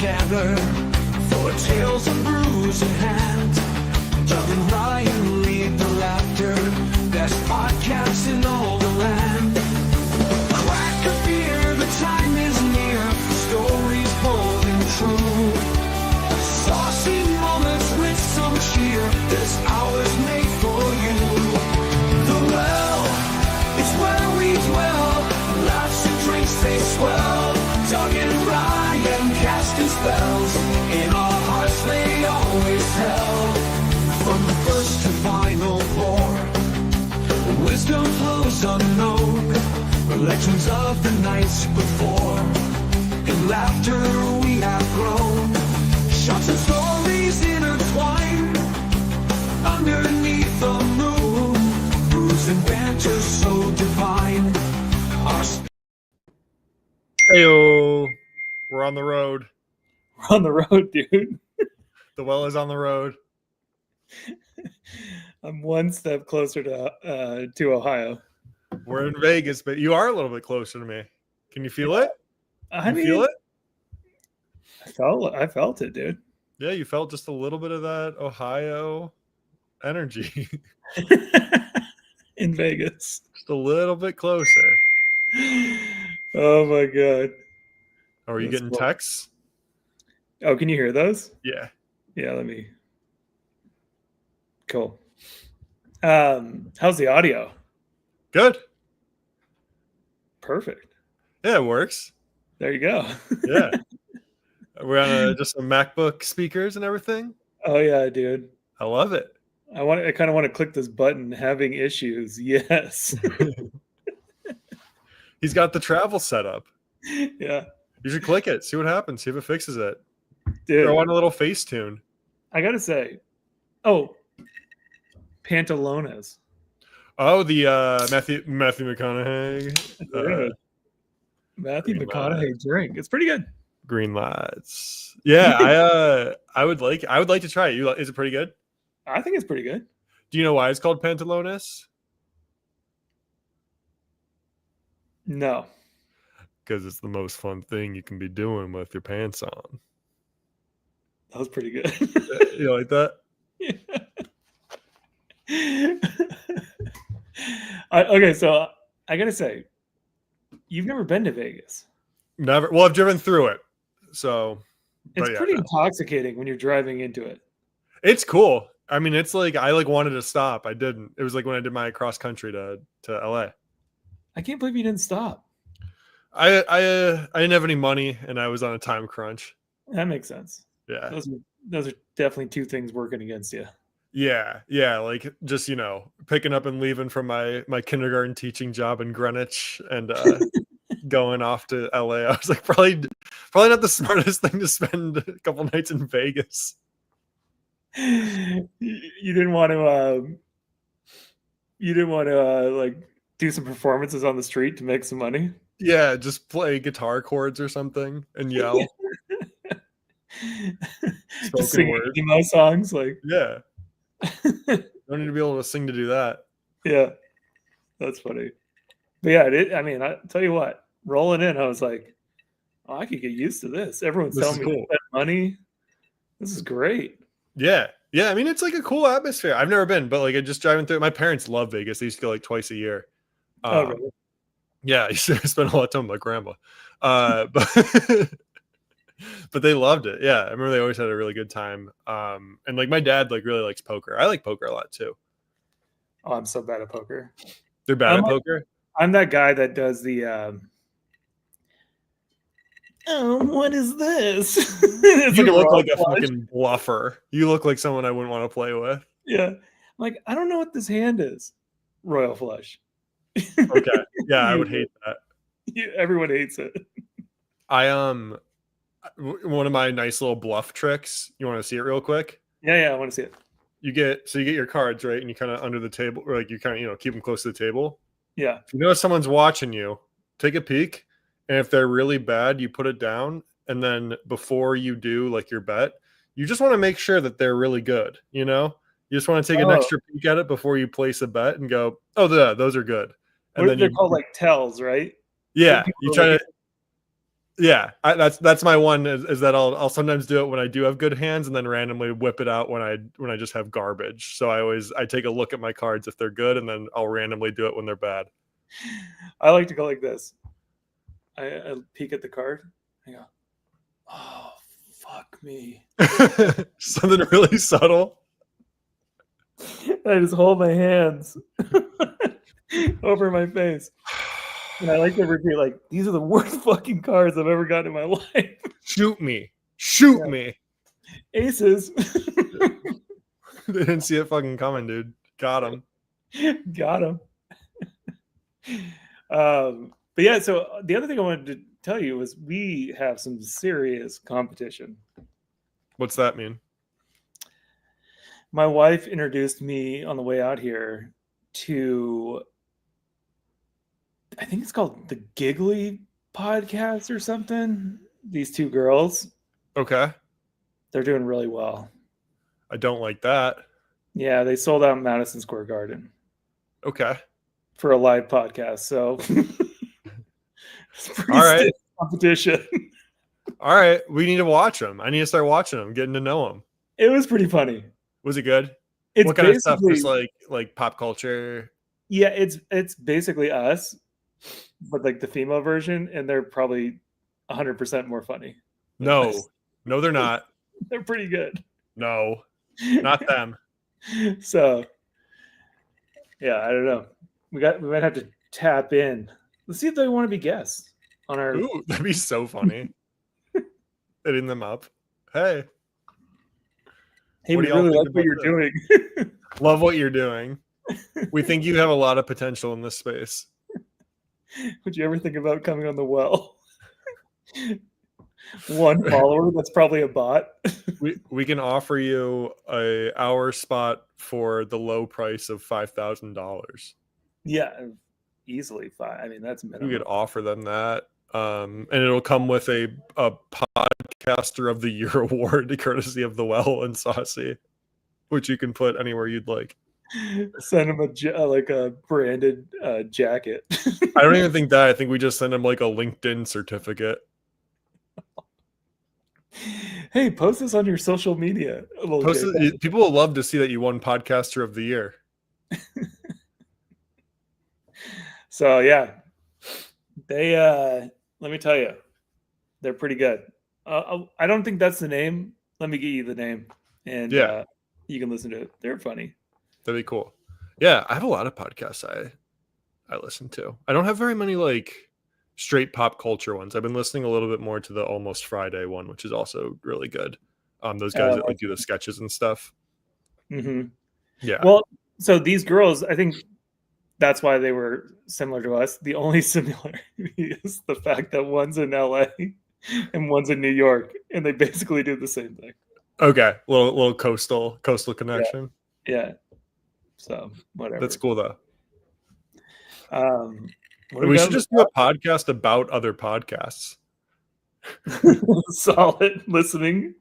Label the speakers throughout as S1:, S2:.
S1: together for tales of bruise in hand. Doug and Ryan lead the laughter, best podcast in all the land. Crack a beer, the time is near, stories bold and true. Saucy moments with some cheer, this hour's made for you. The well, it's where we dwell, laughs and drinks they swell. Doug and Ryan casting spells, in our hearts they always held. From the first to final pour, wisdom flows unknown, legends of the nights before. In laughter we have grown, shots and stories intertwined, underneath the moon, bruise and banter so divine.
S2: Heyo, we're on the road.
S3: We're on the road, dude.
S2: The well is on the road.
S3: I'm one step closer to Ohio.
S2: We're in Vegas, but you are a little bit closer to me. Can you feel it?
S3: I mean,
S2: feel it?
S3: I felt it, dude.
S2: Yeah, you felt just a little bit of that Ohio energy.
S3: In Vegas.
S2: Just a little bit closer.
S3: Oh my god.
S2: Are you getting
S3: cool.
S2: texts?
S3: Oh, can you hear those?
S2: Yeah.
S3: Yeah, let me. Cool. How's the audio?
S2: Good.
S3: Perfect.
S2: Yeah, it works.
S3: There you go.
S2: Yeah. We're on just some MacBook speakers and everything.
S3: Oh yeah, dude.
S2: I love it.
S3: I kind of want to click this button. Having issues. Yes.
S2: He's got the travel set up.
S3: Yeah.
S2: You should click it. See what happens. See if it fixes it.
S3: Dude,
S2: Throw on a little face tune.
S3: I gotta say, Pantalones.
S2: Oh, the Matthew McConaughey.
S3: Yeah. Matthew
S2: Green
S3: McConaughey drink. It's pretty good.
S2: Green lights. Yeah, I would like to try it. Is it pretty good?
S3: I think it's pretty good.
S2: Do you know why it's called Pantalones?
S3: No.
S2: Because it's the most fun thing you can be doing with your pants on.
S3: That was pretty good.
S2: You like that?
S3: Okay, so I gotta say, you've never been to Vegas.
S2: Never. Well, I've driven through it, so
S3: It's pretty intoxicating when you're driving into it.
S2: It's cool. I mean, it's like I wanted to stop. I didn't. It was like when I did my cross country to LA.
S3: I can't believe you didn't stop.
S2: I didn't have any money and I was on a time crunch.
S3: That makes sense.
S2: Yeah.
S3: Those are definitely two things working against you.
S2: Yeah. Like just, picking up and leaving from my kindergarten teaching job in Greenwich and going off to LA. I was like, probably not the smartest thing to spend a couple nights in Vegas.
S3: You didn't want to like do some performances on the street to make some money.
S2: Yeah, just play guitar chords or something and yell.
S3: Just sing emo songs, like
S2: yeah. Don't need to be able to sing to do that.
S3: Yeah, that's funny. But yeah, I tell you what, rolling in, I was like, oh, I could get used to this. Everyone's telling me to spend money. This is great.
S2: Yeah. I mean, it's like a cool atmosphere. I've never been, but like just driving through it. My parents love Vegas. They used to go like twice a year.
S3: Really?
S2: Yeah, I used to spend a lot of time with my grandma. But they loved it. Yeah, I remember they always had a really good time. And like my dad really likes poker. I like poker a lot too.
S3: Oh, I'm so bad at poker.
S2: They're bad at poker?
S3: I'm that guy that does the what is this? It's
S2: You
S3: like
S2: look like a fucking bluffer. You look like someone I wouldn't want to play with.
S3: Yeah. I'm like, I don't know what this hand is. Royal flush.
S2: Okay. Yeah, I would hate that.
S3: Yeah, everyone hates it.
S2: One of my nice little bluff tricks. You want to see it real quick?
S3: Yeah, I want to see it.
S2: You get your cards, right? And you kind of under the table, or like you kind of, keep them close to the table.
S3: Yeah.
S2: If you know someone's watching you, take a peek. And if they're really bad, you put it down. And then before you do like your bet, you just want to make sure that they're really good. You just want to take an extra peek at it before you place a bet and go, oh, those are good. And then
S3: they're called like tells, right?
S2: Yeah. You try to, Yeah, that's my one is that I'll sometimes do it when I do have good hands, and then randomly whip it out when I just have garbage. So I take a look at my cards if they're good, and then I'll randomly do it when they're bad.
S3: I like to go like this. I peek at the card. I go, oh, fuck me.
S2: Something really subtle.
S3: I just hold my hands over my face. And I like to repeat, like, these are the worst fucking cards I've ever gotten in my life.
S2: Shoot me. Me.
S3: Aces.
S2: They didn't see it fucking coming, dude. Got him.
S3: Got him. But yeah, so the other thing I wanted to tell you was we have some serious competition.
S2: What's that mean?
S3: My wife introduced me on the way out here to, I think it's called the Giggly Podcast or something. These two girls.
S2: Okay.
S3: They're doing really well.
S2: I don't like that.
S3: Yeah, they sold out Madison Square Garden.
S2: Okay.
S3: For a live podcast. So it's pretty
S2: all right.
S3: stiff competition.
S2: All right. We need to watch them. I need to start watching them, getting to know them.
S3: It was pretty funny.
S2: Was it good?
S3: It's
S2: what kind of stuff? Just like pop culture?
S3: Yeah, it's basically us, but like the female version, and they're probably 100% more funny.
S2: No, they're not.
S3: They're pretty good.
S2: No, not them.
S3: So, yeah, I don't know. We might have to tap in. Let's see if they want to be guests on our.
S2: Ooh, that'd be so funny. Hitting them up. Hey,
S3: we really like what you're doing.
S2: Love what you're doing. We think you have a lot of potential in this space.
S3: Would you ever think about coming on the well? One follower, that's probably a bot.
S2: we can offer you a hour spot for the low price of $5,000.
S3: Yeah, easily $5,000. I mean, that's minimum.
S2: You could offer them that, and it'll come with a podcaster of the year award, courtesy of the Well and Saucey, which you can put anywhere you'd like.
S3: Send him a branded jacket.
S2: I don't even think that. I think we just send him like a LinkedIn certificate.
S3: Hey, post this on your social media.
S2: People will love to see that you won podcaster of the year.
S3: So yeah, they let me tell you, they're pretty good. I don't think that's the name. Let me get you the name, and you can listen to it. They're funny.
S2: That'd be cool. Yeah, I have a lot of podcasts I listen to. I don't have very many like straight pop culture ones. I've been listening a little bit more to the Almost Friday one, which is also really good. Those guys that like do the sketches and stuff.
S3: Mm-hmm.
S2: Yeah.
S3: Well, so these girls, I think that's why they were similar to us. The only similarity is the fact that one's in LA and one's in New York, and they basically do the same thing.
S2: Okay, little coastal connection.
S3: Yeah. So whatever.
S2: That's cool though.
S3: We
S2: should just do a podcast about other podcasts.
S3: Solid listening.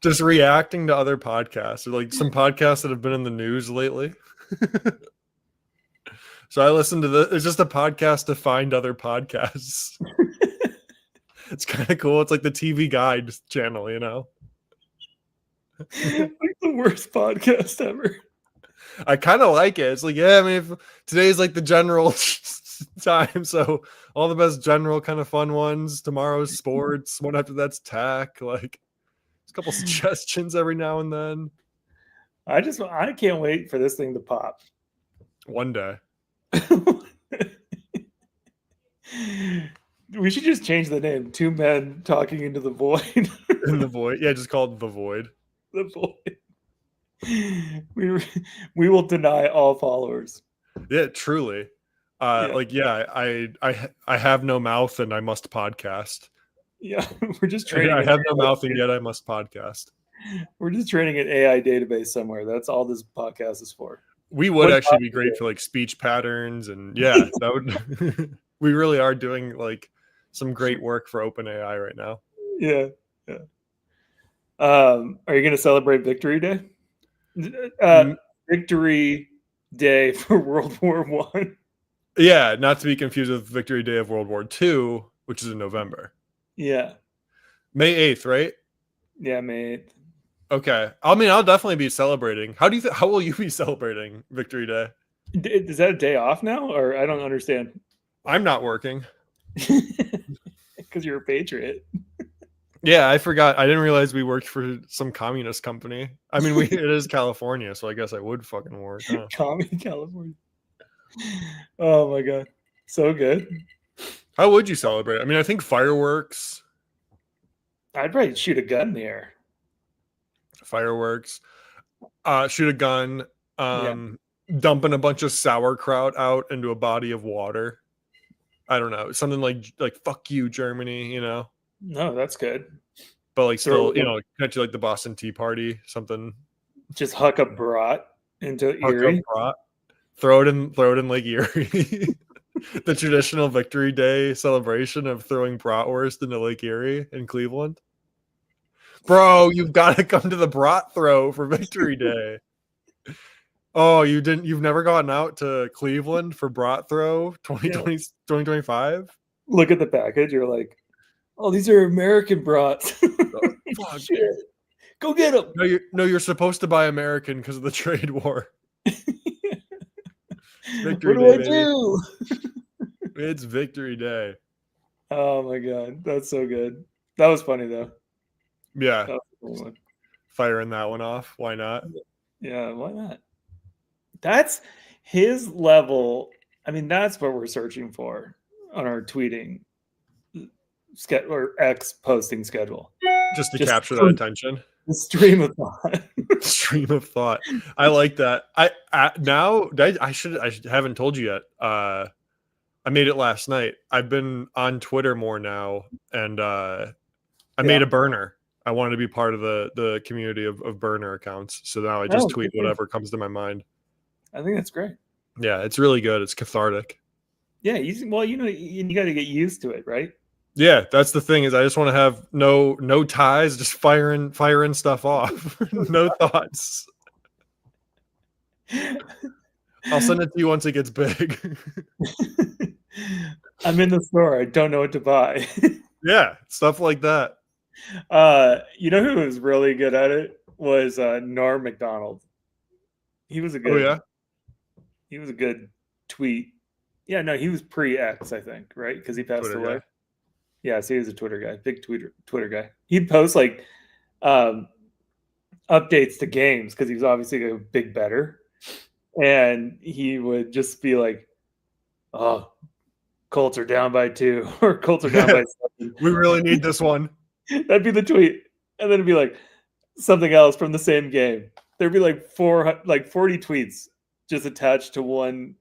S2: Just reacting to other podcasts, or like some podcasts that have been in the news lately. So I listen to this. It's just a podcast to find other podcasts. It's kind of cool. It's like the TV Guide channel, you know?
S3: Like the worst podcast ever.
S2: I kind of like it. It's like, yeah, I mean, if today's like the general time, so all the best general kind of fun ones. Tomorrow's sports. One after that's tech. Like, a couple suggestions every now and then.
S3: I can't wait for this thing to pop.
S2: One day.
S3: We should just change the name. Two men talking into the void.
S2: In the void. Yeah, just call it The Void.
S3: The void. We will deny all followers.
S2: Yeah, truly. I have no mouth and I must podcast.
S3: Yeah, we're just training.
S2: I have no mouth and yet I must podcast.
S3: We're just training an AI database somewhere. That's all this podcast is for.
S2: We would actually be great for like speech patterns, and yeah, that would. We really are doing like some great work for OpenAI right now.
S3: Yeah. Are you going to celebrate Victory Day? Victory Day for World War I.
S2: Yeah, not to be confused with Victory Day of World War II. which is in November.
S3: Yeah.
S2: May 8th, right?
S3: Yeah, mate.
S2: Okay. I mean, I'll definitely be celebrating. How will you be celebrating Victory Day?
S3: Is that a day off now? Or I don't understand.
S2: I'm not working.
S3: Because you're a patriot.
S2: Yeah, I forgot. I didn't realize we worked for some communist company. I mean, it is California, so I guess I would fucking work. Huh?
S3: Commie California. Oh my god. So good.
S2: How would you celebrate? I mean, I think fireworks.
S3: I'd probably shoot a gun in the air.
S2: Fireworks. Shoot a gun.
S3: Yeah.
S2: Dumping a bunch of sauerkraut out into a body of water. I don't know. Something like fuck you, Germany, you know?
S3: No, that's good.
S2: But like still, you know, connect to like the Boston Tea Party, something.
S3: Just huck a brat into Erie.
S2: Throw it in Lake Erie. The traditional Victory Day celebration of throwing bratwurst into Lake Erie in Cleveland. Bro, you've got to come to the brat throw for Victory Day. Oh, you've never gotten out to Cleveland for brat throw 2020, 2025?
S3: Look at the package. You're like, oh, these are American brats.
S2: Fuck.
S3: Shit. Go get them.
S2: You're supposed to buy American because of the trade war.
S3: Victory Day, I do?
S2: It's Victory Day.
S3: Oh my god, that's so good. That was funny though.
S2: Yeah. Firing that one off. Why not?
S3: Yeah, why not? That's his level. I mean, that's what we're searching for on our tweeting or X posting schedule.
S2: Just to capture that attention.
S3: The stream of thought.
S2: Stream of thought. I like that. I haven't told you yet. I made it last night. I've been on Twitter more now, and I made a burner. I wanted to be part of the community of burner accounts. So now I just tweet whatever comes to my mind.
S3: I think that's great.
S2: Yeah, it's really good. It's cathartic.
S3: Yeah, you got to get used to it, right?
S2: Yeah, that's the thing is I just want to have no ties, just firing stuff off. No thoughts. I'll send it to you once it gets big.
S3: I'm in the store. I don't know what to buy.
S2: Yeah, stuff like that.
S3: You know who was really good at it was Norm Macdonald. He was a good. He was a good tweet. Yeah, no, he was pre-X, I think, right? Because he passed
S2: Twitter
S3: away.
S2: guy.
S3: Yeah, so he was a Twitter guy, big Twitter guy. He'd post like updates to games because he was obviously a big bettor, and he would just be like, "Oh, Colts are down by 2, or Colts are down by 7.
S2: We really need this one."
S3: That'd be the tweet, and then it'd be like something else from the same game. There'd be like 40 tweets just attached to one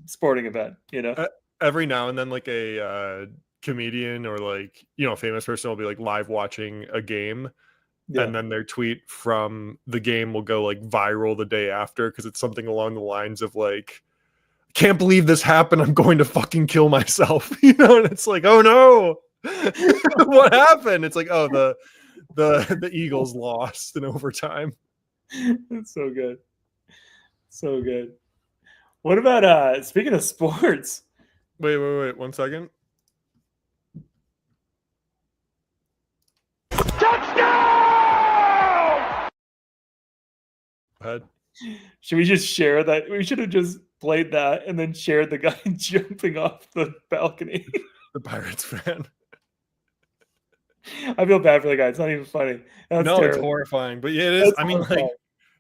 S3: sporting event. You know,
S2: every now and then, like a comedian or like famous person will be like live watching a game, and then their tweet from the game will go like viral the day after because it's something along the lines of like, "Can't believe this happened. I'm going to fucking kill myself." And it's like, oh no. What happened? It's like, oh, the Eagles lost in overtime.
S3: It's so good. So good. What about speaking of sports?
S2: Wait, 1 second.
S3: Touchdown!
S2: Go ahead.
S3: Should we just share that? We should have just played that and then shared the guy jumping off the balcony.
S2: The Pirates fan.
S3: I feel bad for the guy. It's not even funny. That's
S2: no,
S3: terrible.
S2: It's horrifying. But yeah, it is. I mean, like,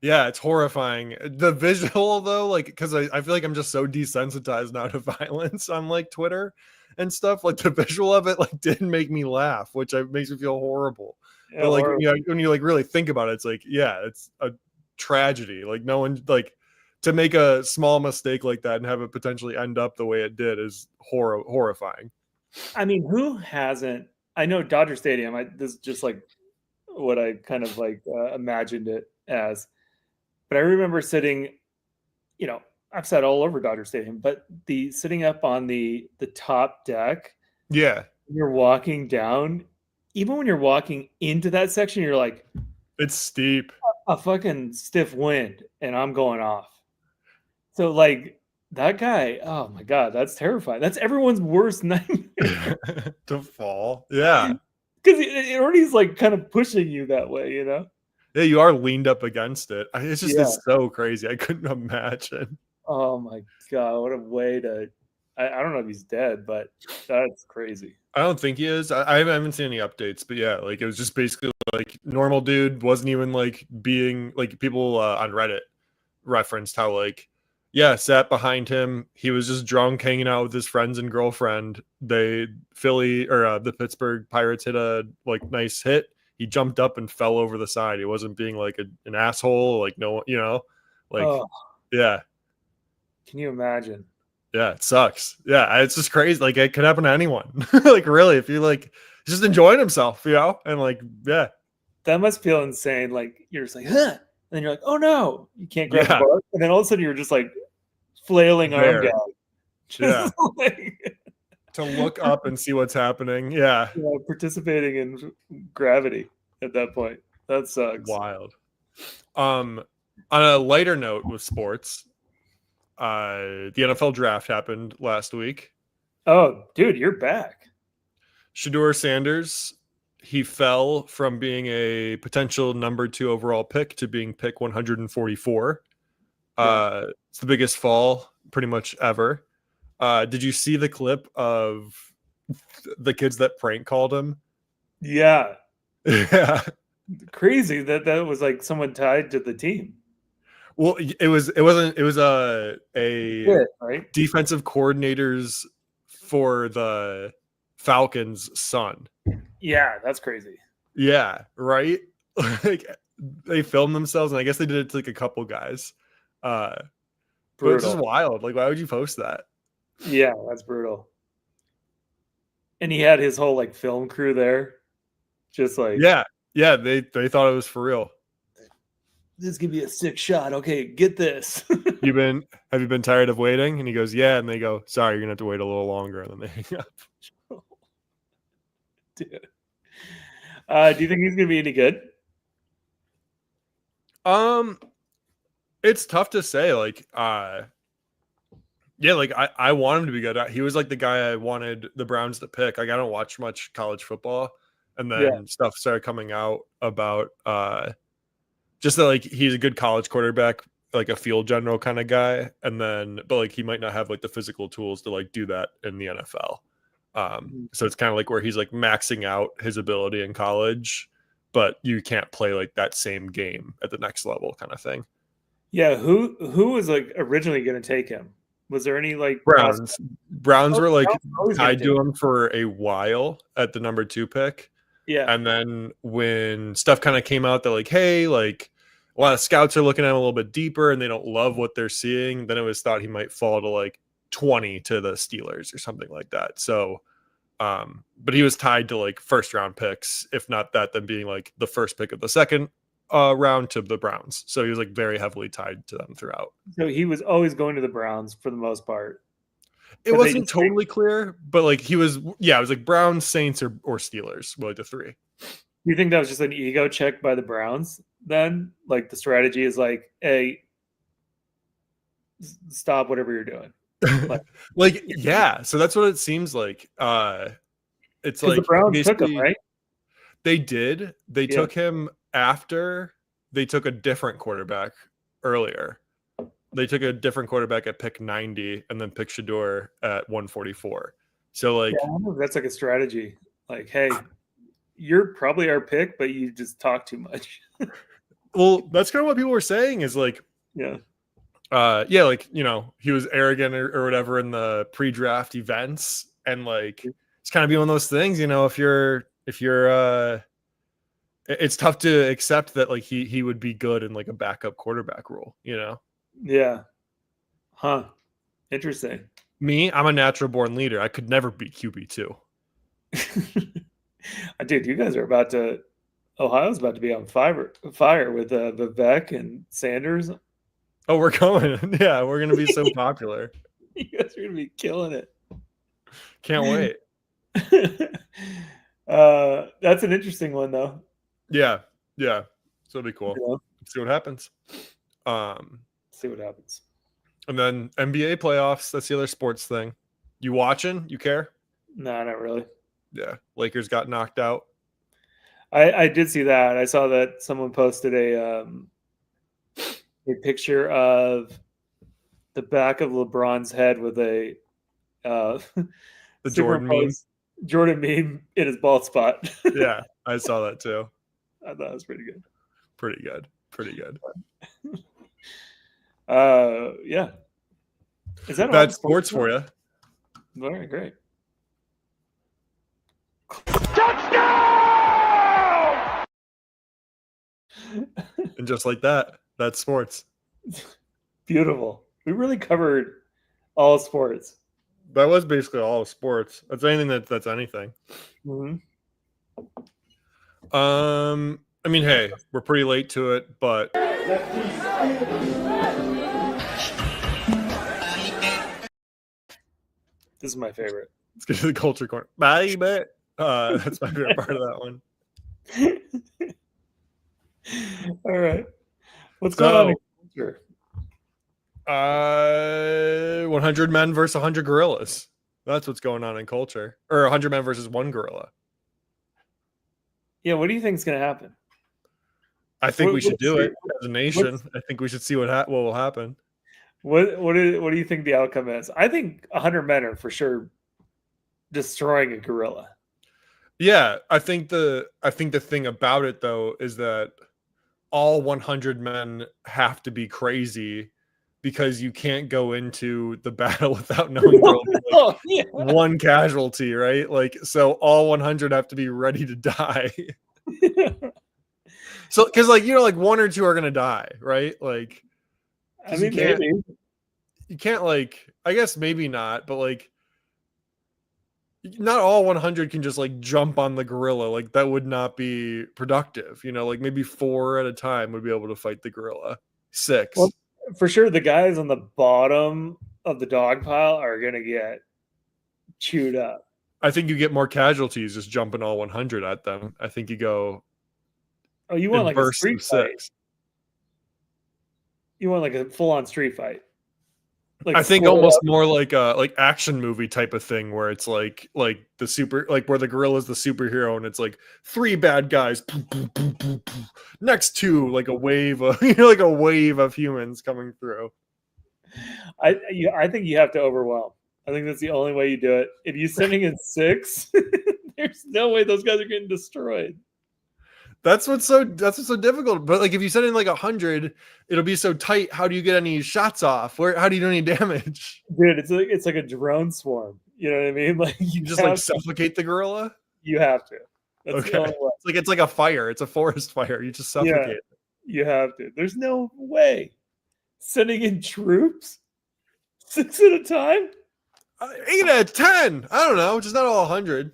S2: yeah, it's horrifying. The visual though, like, because I feel like I'm just so desensitized now to violence on like Twitter and stuff. Like the visual of it, like, didn't make me laugh, which makes me feel horrible. Yeah, but like when you like really think about it, it's like, yeah, it's a tragedy. Like no one like to make a small mistake like that and have it potentially end up the way it did is horrifying.
S3: I mean, who hasn't? I know Dodger Stadium. This is just like what I kind of like imagined it as. But I remember sitting, I've sat all over Dodger Stadium, but sitting up on the top deck.
S2: Yeah.
S3: You're walking down. Even when you're walking into that section, you're like,
S2: it's steep.
S3: A fucking stiff wind, and I'm going off. So like That guy, oh my God, that's terrifying. That's everyone's worst nightmare.
S2: To fall. Yeah.
S3: Because it already is like kind of pushing you that way, you know?
S2: Yeah, you are leaned up against it. It's just
S3: Yeah.
S2: it's so crazy. I couldn't imagine.
S3: Oh my God, what a way to. I don't know if he's dead, but that's crazy.
S2: I don't think he is. I haven't seen any updates, but yeah, like it was just basically like normal dude, wasn't even like being like people on Reddit referenced how like yeah, sat behind him. He was just drunk, hanging out with his friends and girlfriend. The Pittsburgh Pirates hit a like nice hit. He jumped up and fell over the side. He wasn't being like an asshole, like no, like
S3: Oh,
S2: yeah,
S3: can you imagine?
S2: yeah, it sucks. Yeah, it's just crazy. Like it could happen to anyone. Like really, if you like just enjoying himself, and like yeah,
S3: That must feel insane. Like you're just like, huh. And then you're like, oh no, you can't grab the
S2: yeah,
S3: bar. And then all of a sudden you're just like flailing arm
S2: there,
S3: gag.
S2: yeah,
S3: Just like
S2: to look up and see what's happening. Yeah,
S3: participating in gravity at that point. That sucks.
S2: wild. On a lighter note with sports, the NFL draft happened last week.
S3: Oh, dude, you're back.
S2: Shador Sanders, he fell from being a potential number 2 overall pick to being pick 144. It's the biggest fall pretty much ever. Did you see the clip of the kids that prank called him?
S3: Yeah.
S2: Yeah.
S3: Crazy that was like someone tied to the team.
S2: Well, it was a
S3: Yeah, right?
S2: defensive coordinators for the Falcons' son.
S3: Yeah, that's crazy.
S2: Yeah, right. Like they filmed themselves, and I guess they did it to like a couple guys. But it's just
S3: Brutal.
S2: wild. Like, why would you post that?
S3: Yeah, that's brutal. And he had his whole like film crew there. Just like
S2: Yeah, yeah. They thought it was for real.
S3: this could be a sick shot. Okay, get this.
S2: Have you been tired of waiting? And he goes, yeah. And they go, sorry, you're gonna have to wait a little longer. And then they hang up.
S3: Dude. Do you think he's gonna be any good?
S2: It's tough to say. Like, yeah, like I want him to be good. He was like the guy I wanted the Browns to pick. Like, I don't watch much college football, and then stuff started coming out about just that like he's a good college quarterback, like a field general kind of guy, and then but like he might not have like the physical tools to like do that in the NFL. So it's kind of like where he's like maxing out his ability in college, but you can't play like that same game at the next level kind of thing.
S3: Yeah, who was like originally gonna take him? Was there any like
S2: Browns were like
S3: always
S2: tied
S3: gonna
S2: to him for a while at the number 2 pick.
S3: Yeah.
S2: And then when stuff kind of came out that like, hey, like a lot of scouts are looking at him a little bit deeper and they don't love what they're seeing, then it was thought he might fall to like 20 to the Steelers or something like that. So, but he was tied to like first round picks, if not that, then being like the first pick of the second round to the Browns. So he was like very heavily tied to them throughout.
S3: So he was always going to the Browns for the most part.
S2: It wasn't totally clear, but like he was, yeah, it was like Browns, Saints, or Steelers were like the 3.
S3: Do you think that was just an ego check by the Browns then? Like the strategy is like, hey, stop whatever you're doing.
S2: Like yeah, so that's what it seems like. It's like
S3: the Browns took him, right?
S2: They did. They took him after they took a different quarterback earlier. They took a different quarterback at pick 90 and then picked Shador at 144. So like
S3: that's like a strategy. Like, hey, you're probably our pick, but you just talk too much.
S2: Well, that's kind of what people were saying is like,
S3: yeah,
S2: like, he was arrogant or whatever in the pre-draft events. And like, it's kind of be one of those things, if you're it's tough to accept that like he would be good in like a backup quarterback role,
S3: Yeah. Huh. Interesting.
S2: Me, I'm a natural born leader. I could never beat QB2.
S3: Dude, you guys are Ohio's about to be on fire with Vivek and Sanders.
S2: Oh, we're going. Yeah, we're going to be so popular.
S3: You guys are going to be killing it.
S2: Can't wait.
S3: That's an interesting one, though.
S2: Yeah. So it'll be cool.
S3: Yeah.
S2: See what happens.
S3: See what happens.
S2: And then NBA playoffs. That's the other sports thing. You watching? You care?
S3: No, not really.
S2: Yeah. Lakers got knocked out.
S3: I did see that. I saw that someone posted a picture of the back of LeBron's head with a
S2: The Jordan meme.
S3: superimposed Jordan meme in his bald spot.
S2: Yeah, I saw that too.
S3: I thought it was pretty good.
S2: Pretty good. Pretty good.
S3: Yeah. Is that all
S2: Bad
S3: the
S2: sports for you.
S3: All right, great.
S2: And just like that, that's sports.
S3: Beautiful. We really covered all sports.
S2: That was basically all of sports. That's anything that's anything.
S3: Mm-hmm.
S2: I mean, hey, we're pretty late to it, but
S3: This is my favorite.
S2: let's get to the culture corner. Bye, bet. That's my favorite part of that one.
S3: All right. What's going on in culture?
S2: 100 men versus 100 gorillas. That's what's going on in culture. Or 100 men versus one gorilla.
S3: Yeah, what do you think is going to happen?
S2: I think
S3: What-
S2: we should
S3: what's
S2: do
S3: the-
S2: it as a nation.
S3: what's-
S2: I think we should see what will happen.
S3: What do you think the outcome is? I think 100 men are for sure destroying a gorilla.
S2: Yeah, I think the thing about it though is that all 100 men have to be crazy because you can't go into the battle without knowing there'll be like
S3: Oh, yeah.
S2: one casualty, right? Like, so all 100 have to be ready to die. So, because like, like one or two are gonna die, right? Like,
S3: I mean,
S2: maybe.
S3: maybe.
S2: You can't like, I guess maybe not, but like, not all 100 can just like jump on the gorilla. Like that would not be productive. Like maybe 4 at a time would be able to fight the gorilla. 6.
S3: Well, for sure, the guys on the bottom of the dog pile are going to get chewed up.
S2: I think you get more casualties just jumping all 100 at them. I think you go.
S3: Oh, you want
S2: in
S3: like a
S2: bursts
S3: street
S2: of
S3: fight?
S2: 6.
S3: You want like a full-on street fight? Like
S2: I think
S3: split
S2: almost
S3: up?
S2: more like a action movie type of thing where it's like the super, like where the gorilla's the superhero and it's like 3 bad guys next to like a wave of like a wave of humans coming through.
S3: I think you have to overwhelm. I think that's the only way you do it. If you're sending in 6, there's no way those guys are getting destroyed.
S2: That's what's so difficult. But like if you send in like 100, it'll be so tight. How do you get any shots off? How do you do any damage?
S3: Dude, it's like a drone swarm. You know what I mean? Like
S2: You just like suffocate the gorilla.
S3: You have to. That's the
S2: Okay.
S3: only way.
S2: It's like a fire. It's a forest fire. You just suffocate.
S3: Yeah. You have to. There's no way. Sending in troops 6 at a time?
S2: 8 out of 10. I don't know. Just not all 100.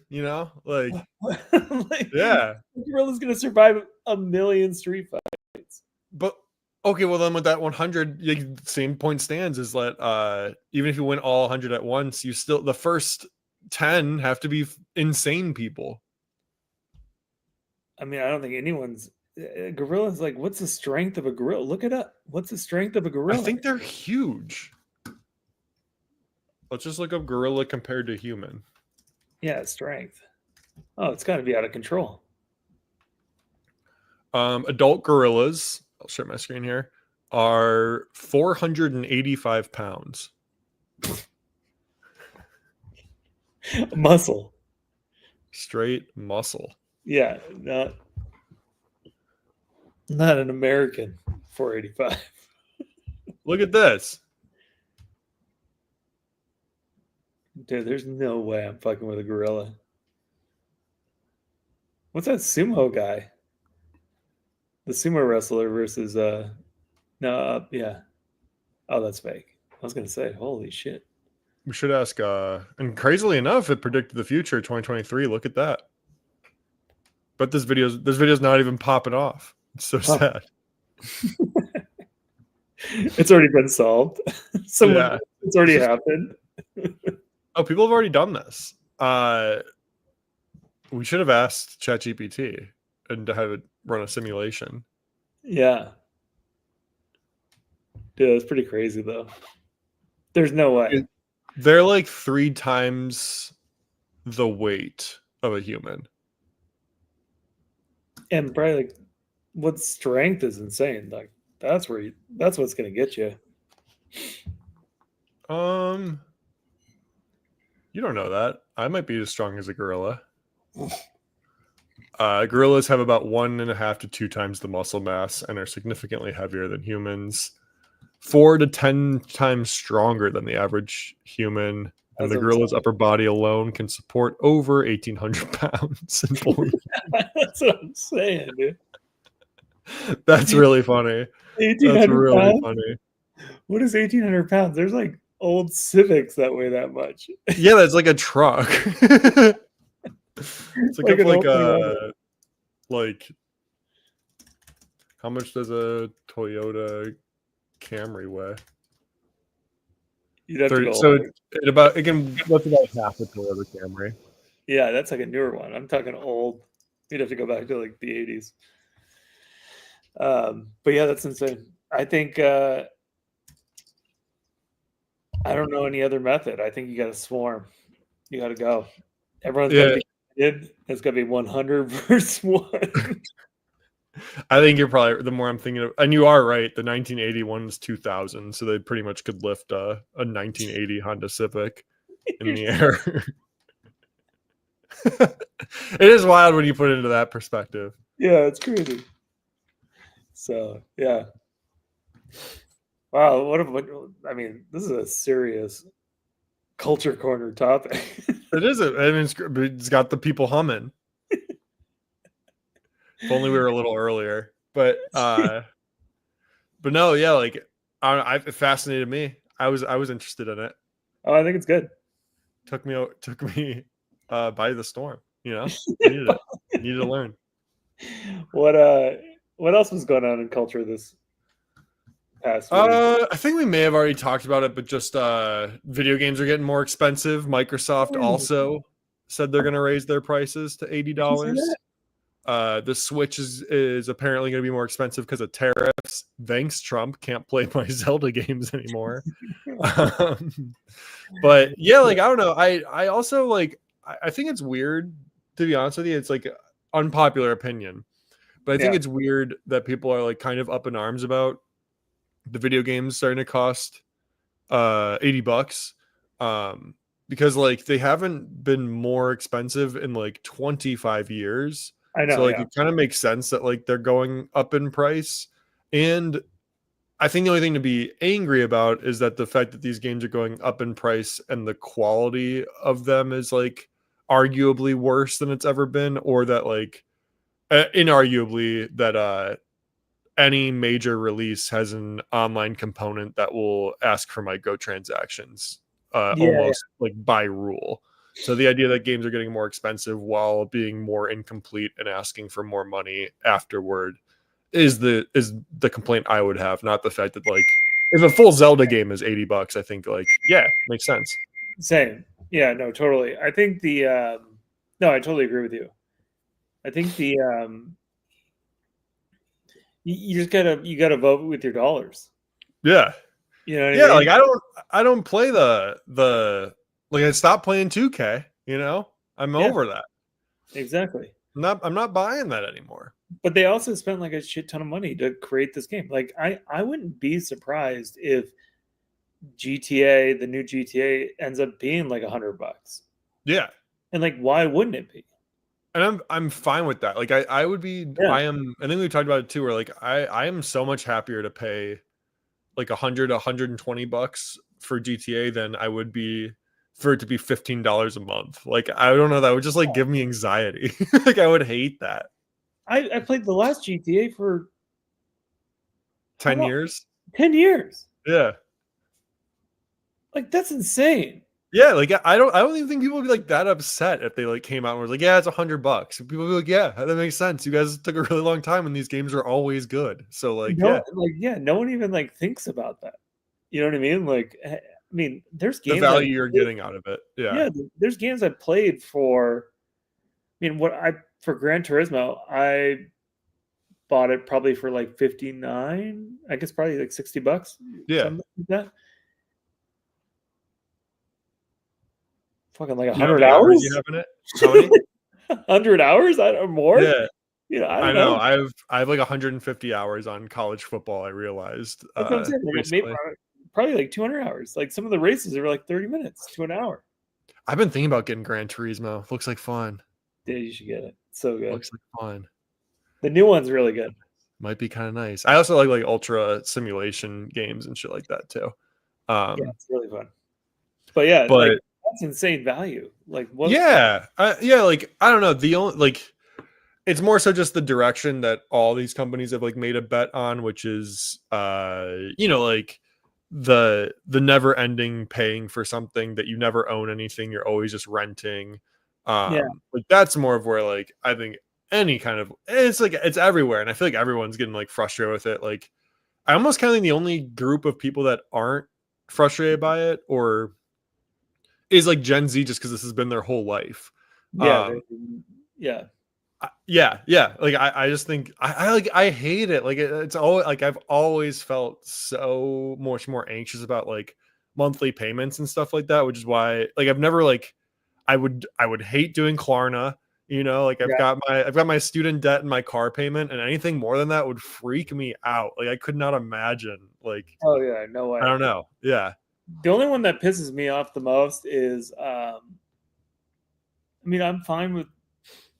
S2: Like
S3: Like,
S2: yeah.
S3: the gorilla's gonna survive a million street fights.
S2: But okay, well then with that 100, same point stands is that even if you win all 100 at once, you still the first 10 have to be insane people.
S3: I mean, I don't think anyone's gorilla's like, what's the strength of a gorilla? Look it up. What's the strength of a gorilla?
S2: I think they're huge. Let's just look up gorilla compared to human.
S3: Yeah, strength. Oh, it's got to be out of control.
S2: Adult gorillas, I'll share my screen here, are 485 pounds.
S3: Muscle.
S2: Straight muscle.
S3: Yeah, not an American 485.
S2: Look at this.
S3: Dude, there's no way I'm fucking with a gorilla. What's that sumo guy? The sumo wrestler versus yeah. Oh, that's fake. I was gonna say, holy shit.
S2: We should ask and crazily enough, it predicted the future 2023. Look at that. But this video's not even popping off. It's so sad.
S3: It's already been solved. It's already happened.
S2: Oh, people have already done this. We should have asked ChatGPT and to have it run a simulation.
S3: Yeah. Dude, that's pretty crazy though. There's no way.
S2: They're like 3 times the weight of a human.
S3: And probably like what strength is insane. Like that's what's gonna get you.
S2: You don't know that. I might be as strong as a gorilla. Gorillas have about 1.5 to 2 times the muscle mass and are significantly heavier than humans. 4 to 10 times stronger than the average human. And the gorilla's upper body alone can support over 1,800 pounds in bullying.
S3: That's what I'm saying, dude.
S2: That's really funny.
S3: 1,800
S2: That's really
S3: pounds?
S2: funny.
S3: What is 1,800 pounds? There's like old Civics that weigh that much.
S2: Yeah, that's like a truck. It's
S3: Like an old
S2: like how much does a Toyota Camry weigh?
S3: You'd have
S2: 30,
S3: to go.
S2: so it can lift about half a Toyota Camry.
S3: Yeah, that's like a newer one. I'm talking old. You'd have to go back to like the 80s. But yeah, that's insane. I think I don't know any other method. I think you got to swarm. You got to go. Everyone's got to be good. It's got to be 100 versus 1.
S2: I think you're probably the more I'm thinking of, and you are right. The 1980 one's 2,000, so they pretty much could lift a 1980 Honda Civic in the air. It is wild when you put it into that perspective.
S3: Yeah, it's crazy. So yeah. Wow, I mean, this is a serious culture corner topic.
S2: It is. I mean, it's got the people humming. If only we were a little earlier, but no, yeah, like it fascinated me. I was interested in it.
S3: Oh, I think it's good.
S2: Took me by the storm. You know, needed it. Needed to learn.
S3: What else was going on in culture this past week?
S2: I think we may have already talked about it, but just video games are getting more expensive. Microsoft also said they're going to raise their prices to $80. The Switch is apparently going to be more expensive because of tariffs. Thanks, Trump. Can't play my Zelda games anymore. But yeah, like I don't know. I also like. I think it's weird, to be honest with you. It's like unpopular opinion, but I think it's weird that people are like kind of up in arms about the video games starting to cost $80. Because like they haven't been more expensive in like 25 years.
S3: I know.
S2: So like it kind of makes sense that like they're going up in price. And I think the only thing to be angry about is that the fact that these games are going up in price and the quality of them is like arguably worse than it's ever been, or that like inarguably that any major release has an online component that will ask for microtransactions almost like by rule. So the idea that games are getting more expensive while being more incomplete and asking for more money afterward is the complaint I would have, not the fact that like if a full Zelda game is $80, I think like makes sense.
S3: Same. Yeah, no, totally. I think no, I totally agree with you. I think you gotta vote with your dollars.
S2: Yeah.
S3: You know what I mean?
S2: Like I don't play the like I stopped playing 2K, you know? I'm over that.
S3: Exactly.
S2: I'm not buying that anymore.
S3: But they also spent like a shit ton of money to create this game. Like I wouldn't be surprised if GTA, the new GTA, ends up being like $100.
S2: Yeah.
S3: And like, why wouldn't it be?
S2: And I'm fine with that. Like I would be I think we talked about it too, where like I am so much happier to pay like $120 for GTA than I would be for it to be $15 a month. Like I don't know, that would just like give me anxiety. Like I would hate that.
S3: I played the last GTA for
S2: 10 years.
S3: 10 years.
S2: Yeah.
S3: Like that's insane.
S2: Yeah, like I don't even think people would be like that upset if they like came out and was like, yeah, it's $100. People would be like, yeah, that makes sense. You guys took a really long time and these games are always good. So like, no
S3: one even like thinks about that. You know what I mean? Like, I mean, there's games
S2: the value you're getting out of it. Yeah,
S3: there's games I played for. I mean, for Gran Turismo, I bought it probably for like 59. I guess probably like $60.
S2: Yeah,
S3: something like that. Fucking like
S2: You know how
S3: 100
S2: many hours
S3: hours?
S2: you have in it? How many?
S3: 100 hours? I don't more.
S2: Yeah,
S3: I
S2: I
S3: don't
S2: know.
S3: know.
S2: I have like 150 hours on college football. I realized
S3: That's what I'm saying. Like maybe
S2: recently.
S3: probably like 200 hours. Like some of the races are like 30 minutes to an hour.
S2: I've been thinking about getting Gran Turismo. Looks like fun.
S3: Dude, you should get it. So good.
S2: Looks like fun.
S3: The new one's really good.
S2: Might be kind of nice. I also like ultra simulation games and shit like that too.
S3: Yeah, it's really fun. But yeah, like
S2: But
S3: that's insane value. Like what?
S2: yeah, yeah. Like I don't know. The only like it's more so just the direction that all these companies have like made a bet on, which is like the never ending paying for something that you never own anything, you're always just renting.
S3: Yeah.
S2: Like that's more of where like I think any kind of it's like it's everywhere, and I feel like everyone's getting like frustrated with it. Like I almost kind of think the only group of people that aren't frustrated by it or is like Gen Z, just because this has been their whole life.
S3: Yeah. Yeah.
S2: Yeah. Like I just think I like I hate it. Like it's always like I've always felt so much more anxious about like monthly payments and stuff like that, which is why like I've never like I would hate doing Klarna. Like
S3: Yeah.
S2: I've got my student debt and my car payment, and anything more than that would freak me out. Like I could not imagine. Like
S3: Oh yeah, no way.
S2: I don't know. Yeah.
S3: The only one that pisses me off the most is I mean, I'm fine with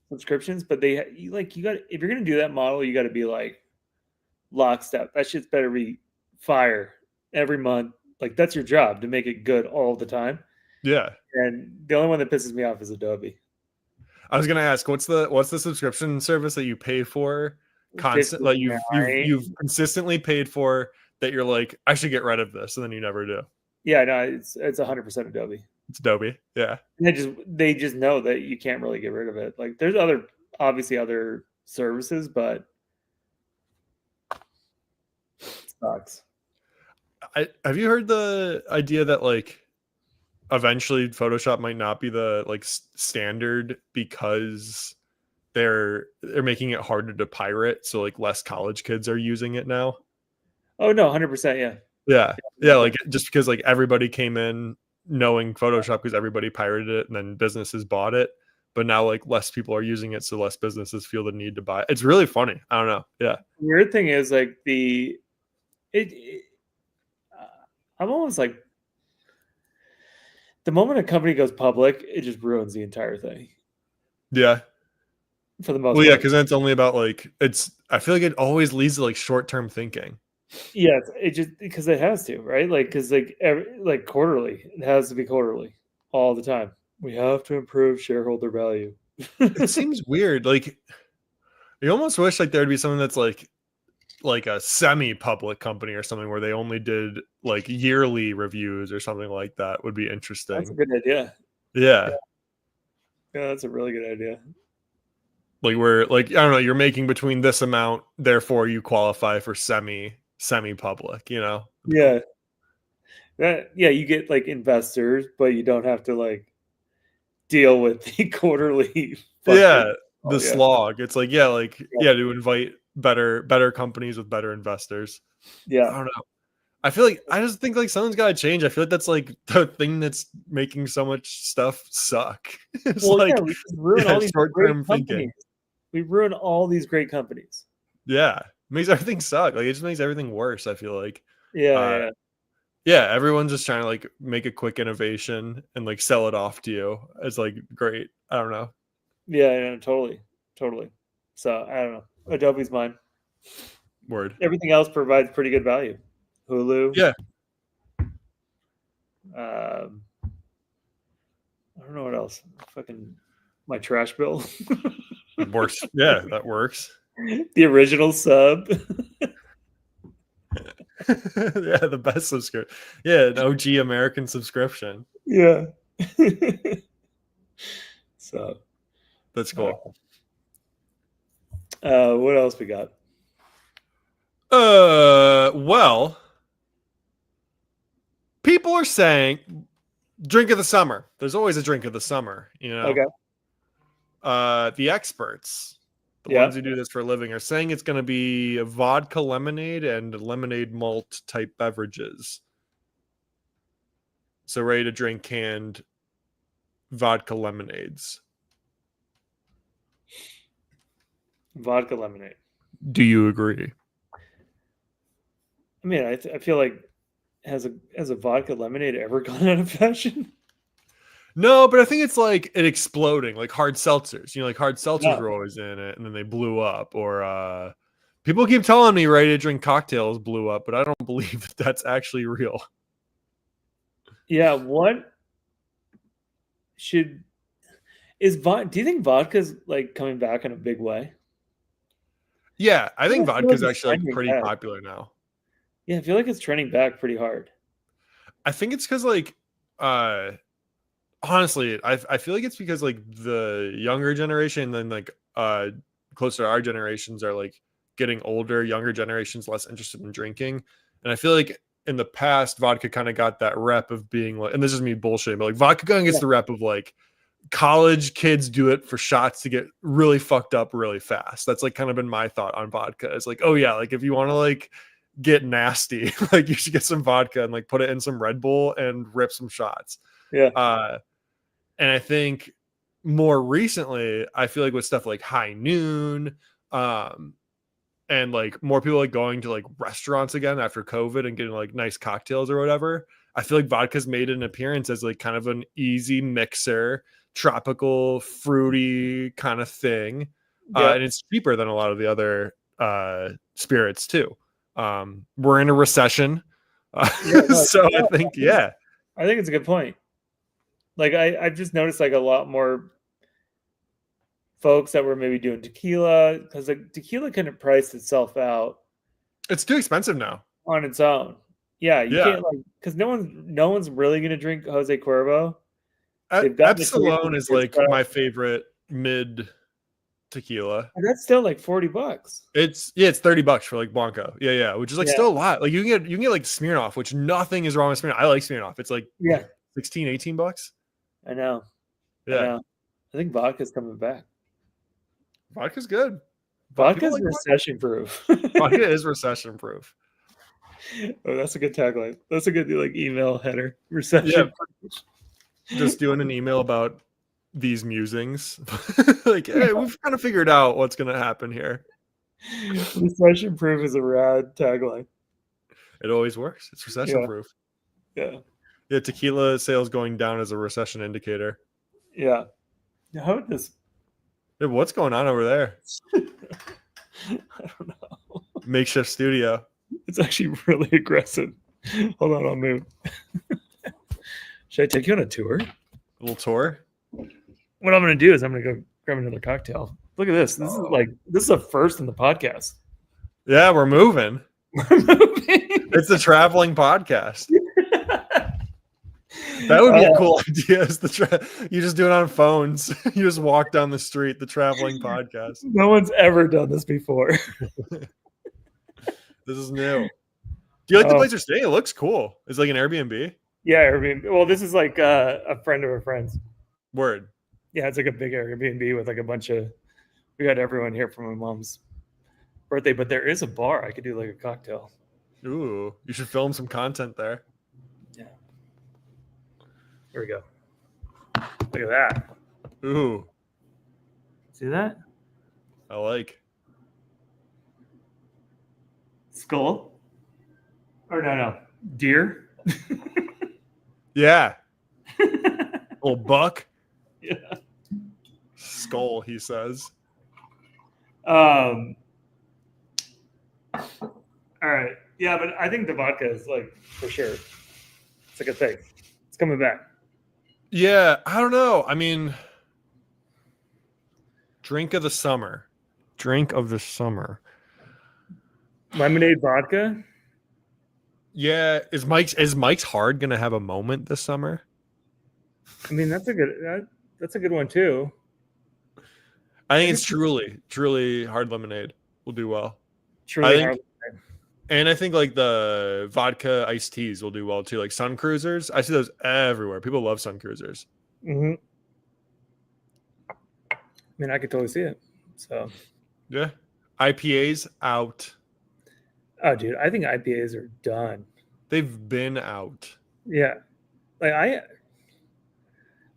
S3: subscriptions, but you got if you're gonna do that model, you got to be like lockstep. That shit's better be fire every month. Like that's your job to make it good all the time.
S2: Yeah.
S3: And the only one that pisses me off is Adobe.
S2: I was gonna ask, what's the subscription service that you pay for constant like you've consistently paid for that you're like, I should get rid of this, and then you never do.
S3: Yeah, no, it's 100% Adobe.
S2: It's Adobe. Yeah.
S3: And they just know that you can't really get rid of it. Like there's obviously other services, but it sucks.
S2: Have you heard the idea that like eventually Photoshop might not be the like standard because they're making it harder to pirate, so like less college kids are using it now?
S3: Oh no, 100%, yeah.
S2: Yeah, like just because like everybody came in knowing Photoshop because everybody pirated it and then businesses bought it, but now like less people are using it, so less businesses feel the need to buy it. It's really funny. I don't know. Yeah.
S3: The weird thing is like I'm almost like the moment a company goes public, it just ruins the entire thing.
S2: Yeah.
S3: For the most
S2: part. Yeah,
S3: part.
S2: because then it's only about like I feel like it always leads to like short-term thinking.
S3: Yeah, it just because it has to, right? Like because like quarterly, it has to be quarterly all the time. We have to improve shareholder value.
S2: It seems weird. Like you almost wish like there'd be something that's like a semi-public company or something where they only did like yearly reviews or something like that. Would be interesting.
S3: That's a good idea.
S2: Yeah,
S3: that's a really good idea.
S2: Like where like I don't know, you're making between this amount, therefore you qualify for semi-public.
S3: Yeah. You get like investors, but you don't have to like deal with the quarterly.
S2: Slog. It's like to invite better companies with better investors.
S3: Yeah,
S2: I don't know. I feel like I just think like something's got to change. I feel like that's like the thing that's making so much stuff suck. It's
S3: we just ruin all these
S2: short-term
S3: great companies. We ruin all these great companies.
S2: Yeah, it makes everything suck. Like it just makes everything worse. I feel like.
S3: Yeah.
S2: Everyone's just trying to like make a quick innovation and like sell it off to you. It's like great. I don't know.
S3: Yeah, totally. So I don't know. Adobe's mine.
S2: Word.
S3: Everything else provides pretty good value. Hulu.
S2: Yeah.
S3: I don't know what else. Fucking my trash bill.
S2: Works. Yeah, that works.
S3: The original sub.
S2: Yeah, the best subscription. Yeah, an OG American subscription.
S3: Yeah. So
S2: that's cool.
S3: What else we got?
S2: Well, people are saying drink of the summer. There's always a drink of the summer,
S3: Okay.
S2: The experts, the ones who do this for a living, are saying it's going to be a vodka lemonade and lemonade malt type beverages. So ready to drink canned vodka lemonades.
S3: Vodka lemonade.
S2: Do you agree?
S3: I mean, I feel like has a vodka lemonade ever gone out of fashion?
S2: No, but I think it's like it exploding, like hard seltzers. You know, like hard seltzers
S3: No.
S2: were always in it, and then they blew up. Or people keep telling me ready to drink cocktails blew up, but I don't believe that that's actually real.
S3: Yeah, what should is do you think vodka's like coming back in a big way?
S2: Yeah, I think
S3: I feel
S2: vodka
S3: like
S2: is
S3: it's
S2: actually like
S3: trending
S2: pretty
S3: back.
S2: popular now.
S3: Yeah, I feel like it's trending back pretty hard.
S2: I think it's because like honestly, I feel like it's because like the younger generation and then like closer to our generations are like getting older, younger generations less interested in drinking. And I feel like in the past, vodka kind of got that rep of being like, and this is me bullshitting, but like vodka kind of gets
S3: Yeah.
S2: the rep of like college kids do it for shots to get really fucked up really fast. That's like kind of been my thought on vodka. It's like, oh yeah, like if you want to like get nasty, like you should get some vodka and like put it in some Red Bull and rip some shots.
S3: Yeah.
S2: And I think more recently, I feel like with stuff like High Noon, and like more people like going to like restaurants again after COVID and getting like nice cocktails or whatever. I feel like vodka's made an appearance as like kind of an easy mixer, tropical, fruity kind of thing.
S3: Yeah.
S2: And it's cheaper than a lot of the other spirits too. We're in a recession. So I think, yeah.
S3: I think it's a good point. Like I've just noticed like a lot more folks that were maybe doing tequila because like tequila kind of priced itself out
S2: It's too expensive now.
S3: on its own. Yeah, you
S2: Yeah.
S3: can't like because no one's really gonna drink Jose Cuervo. They've got
S2: Epsilon is like my favorite mid tequila.
S3: and that's still like $40.
S2: It's $30 for like Blanco. Yeah, which is like still a lot. Like you can get like Smirnoff, which nothing is wrong with Smirnoff. I like Smirnoff. It's like
S3: Yeah,
S2: 16, $18.
S3: I know.
S2: Yeah.
S3: I know. I think vodka's coming back.
S2: Vodka's good.
S3: Vodka's
S2: like
S3: recession proof.
S2: vodka is recession proof.
S3: Oh, that's a good tagline. That's a good like email header. Recession
S2: Yeah.
S3: proof.
S2: Just doing an email about these musings. Like, hey, we've kind of figured out what's gonna happen here.
S3: Recession proof is a rad tagline.
S2: It always works. It's recession proof.
S3: Yeah.
S2: Yeah, tequila sales going down as a recession indicator.
S3: Yeah. How about this?
S2: Yeah, what's going on over there?
S3: I don't know.
S2: Makeshift studio.
S3: It's actually really aggressive. Hold on, I'll move. Should I take you on a tour?
S2: A little tour.
S3: What I'm going to do is I'm going to go grab another cocktail. Look at this. This is a first in the podcast.
S2: Yeah, we're moving.
S3: We're moving.
S2: It's a traveling podcast. That would be a cool idea. Is you just do it on phones. You just walk down the street, the traveling podcast.
S3: No one's ever done this before.
S2: This is new. Do you like the place you're staying? It looks cool. It's like an Airbnb.
S3: Yeah, Airbnb. Well, this is like a friend of a friend's.
S2: Word.
S3: Yeah, it's like a big Airbnb with like a bunch of. We got everyone here for my mom's birthday, but there is a bar. I could do like a cocktail.
S2: Ooh, you should film some content there.
S3: Yeah. Here we go. Look at that.
S2: Ooh,
S3: See that?
S2: I like.
S3: Skull. Or no. Deer.
S2: Yeah. Little buck.
S3: Yeah.
S2: Skull, he says.
S3: All right. Yeah, but I think the vodka is like for sure. It's like a thing. It's coming back.
S2: Yeah, I don't know. I mean, drink of the summer. Drink of the summer.
S3: Lemonade vodka.
S2: Yeah, is Mike's Hard gonna have a moment this summer?
S3: I mean, that's a good one too.
S2: I think it's truly hard lemonade will do well.
S3: Truly
S2: hard. And I think like the vodka iced teas will do well too. Like Sun Cruisers, I see those everywhere. People love Sun Cruisers.
S3: Mm-hmm. I mean, I could totally see it. So
S2: yeah, IPAs out.
S3: Oh, dude, I think IPAs are done.
S2: They've been out.
S3: Yeah, like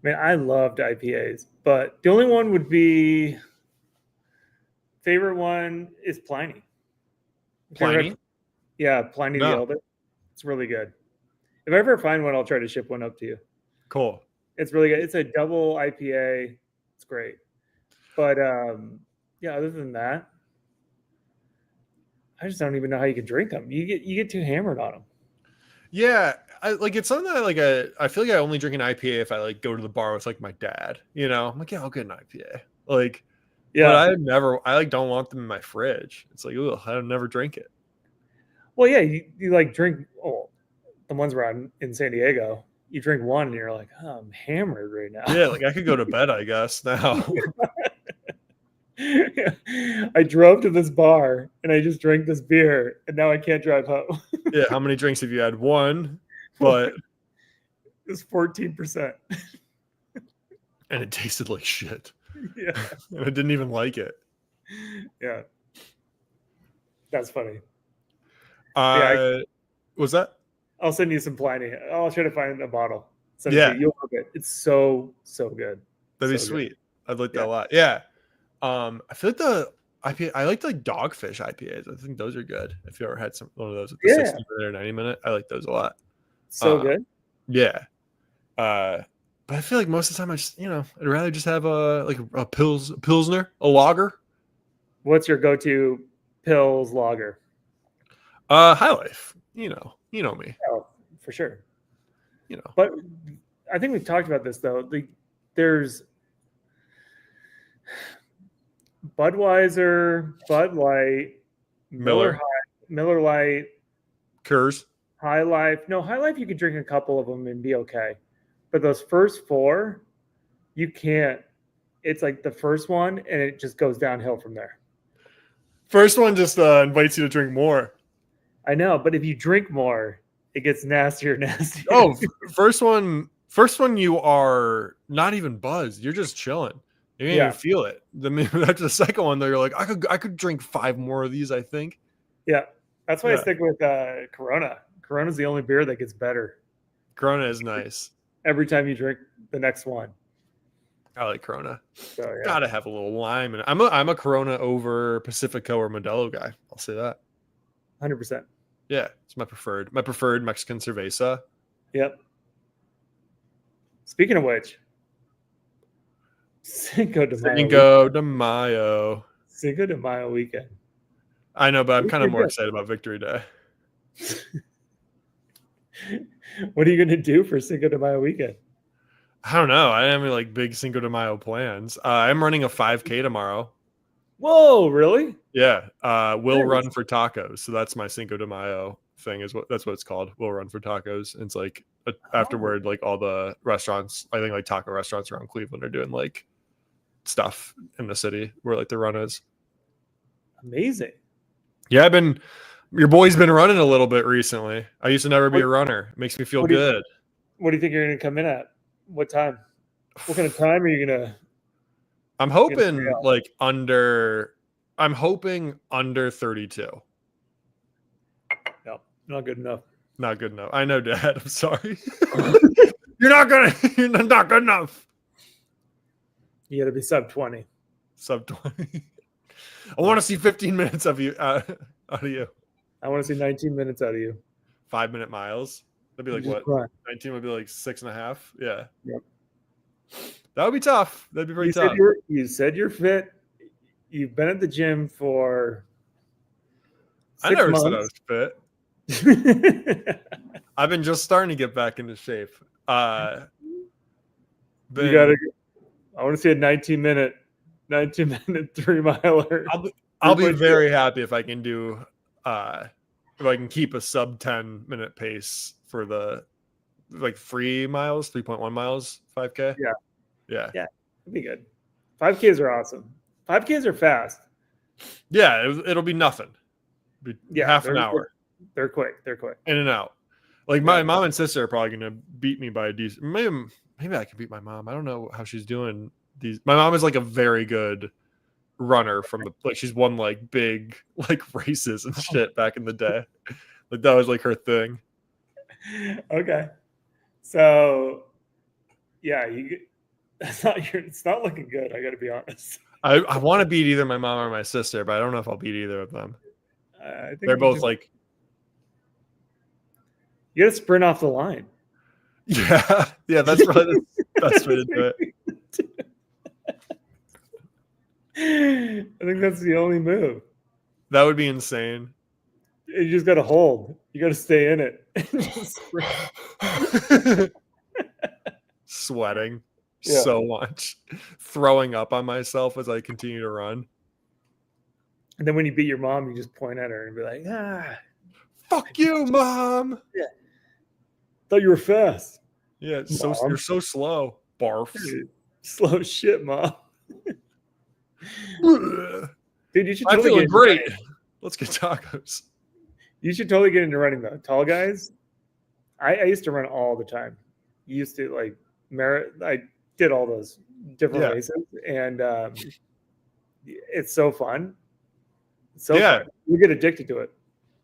S3: Man, I loved IPAs, but the only one would be favorite one is Pliny. Have you ever
S2: Pliny?
S3: had- yeah, Pliny the
S2: No.
S3: Elder. It's really good. If I ever find one, I'll try to ship one up to you.
S2: Cool.
S3: It's really good. It's a double IPA. It's great. But yeah, other than that, I just don't even know how you can drink them. You get too hammered on them.
S2: Yeah, I like it's something that like I feel like I only drink an IPA if I like go to the bar with like my dad. You know, I'm like, yeah, I'll get an IPA. Like, but I like don't want them in my fridge. It's like, ugh, I don't never drink it.
S3: Well, yeah, you like drink the ones around in San Diego. You drink one and you're like, oh, I'm hammered right now.
S2: Yeah, like I could go to bed, I guess now.
S3: I drove to this bar and I just drank this beer and now I can't drive home.
S2: Yeah, how many drinks have you had? One, but
S3: it's 14%.
S2: and it tasted like shit.
S3: Yeah.
S2: And I didn't even like it.
S3: Yeah. That's funny.
S2: Was that?
S3: I'll send you some Pliny. I'll try to find a bottle. Send it
S2: Yeah.
S3: to you. You'll love it. It's so good.
S2: That'd be
S3: So
S2: sweet.
S3: good.
S2: I'd like that a lot. Yeah. I feel like the IPA, I like Dogfish IPAs. I think those are good. If you ever had one of those at the 60-minute or 90-minute, I like those a lot.
S3: So good.
S2: Yeah. But I feel like most of the time I just, I'd rather just have a Pilsner, a lager.
S3: What's your go-to Pils lager?
S2: High Life. You know me.
S3: Oh, for sure. But I think we've talked about this though. There's Budweiser, Bud Light, Miller Lite,
S2: Coors,
S3: High Life. No, High Life you could drink a couple of them and be okay. But those first four, you can't. It's like the first one and it just goes downhill from there.
S2: First one just invites you to drink more.
S3: I know, but if you drink more, it gets nastier and nastier.
S2: Oh, first one, you are not even buzzed. You're just chilling. You can't even feel it. After the second one, though, you're like, I could drink 5 more of these, I think.
S3: Yeah, that's why I stick with Corona. Corona's the only beer that gets better.
S2: Corona is nice.
S3: Every time you drink the next one.
S2: I like Corona.
S3: So, yeah.
S2: Gotta have a little lime, and I'm a Corona over Pacifico or Modelo guy. I'll say that.
S3: 100%.
S2: Yeah, it's my preferred Mexican cerveza.
S3: Yep. Speaking of which, Cinco de Mayo weekend.
S2: I know, but I'm kind of more excited about Victory Day.
S3: What are you going to do for Cinco de Mayo weekend?
S2: I don't know. I have any big Cinco de Mayo plans. I'm running a 5K tomorrow.
S3: Whoa, really?
S2: Yeah. We'll run for tacos. So that's my Cinco de Mayo thing. That's what it's called. We'll run for tacos. And it's afterward, all the restaurants, I think taco restaurants around Cleveland are doing stuff in the city where the run is.
S3: Amazing.
S2: Yeah, your boy's been running a little bit recently. I used to never be a runner. It makes me feel good.
S3: What do you think you're going to come in at? What time? What kind of time are you going to?
S2: I'm hoping under 32.
S3: No, not good enough.
S2: Not good enough. I know, Dad. I'm sorry. You're not good enough.
S3: You got to be sub 20.
S2: Sub 20. I want to see 15 minutes of you out of you.
S3: I want to see 19 minutes out of you.
S2: 5-minute miles. That'd be what?
S3: Run.
S2: 19 would be 6.5. Yeah.
S3: Yep.
S2: That would be tough. That'd be pretty tough.
S3: You said you're fit. You've been at the gym for 6
S2: I never
S3: months.
S2: said I was fit. I've been just starting to get back into shape.
S3: I want to see a 19-minute 3-miler.
S2: I'll be very happy if I can do if I can keep a sub 10-minute pace for the 3 miles, 3.1 miles, 5K. Yeah. It'd
S3: be good. 5Ks are awesome. 5Ks are fast.
S2: Yeah, it'll be nothing. Half an hour.
S3: They're quick.
S2: In and out. My mom and sister are probably gonna beat me by a decent. Maybe I can beat my mom. I don't know how she's doing these. My mom is a very good runner from the she's won big races and shit back in the day. That was her thing.
S3: Okay. So yeah, It's not looking good. I got to be honest.
S2: I want to beat either my mom or my sister, but I don't know if I'll beat either of them.
S3: I think
S2: They're both like,
S3: you got to sprint off the line.
S2: yeah, that's probably the best way to do it.
S3: I think that's the only move.
S2: That would be insane.
S3: You just got to hold. You got to stay in it.
S2: Sweating
S3: Yeah.
S2: so much, throwing up on myself as I continue to run.
S3: And then when you beat your mom, you just point at her and be like,
S2: Fuck you, mom.
S3: Thought you were fast.
S2: Yeah,
S3: Mom.
S2: you're so slow. Barf.
S3: Dude, slow shit, mom.
S2: Dude,
S3: Dude, you should
S2: I'm
S3: totally
S2: feeling
S3: get
S2: great.
S3: into running.
S2: Let's get tacos.
S3: You should totally get into running though. Tall guys, I used to run all the time. Used to like I did all those different races, and it's so fun. It's so fun. You get addicted to it.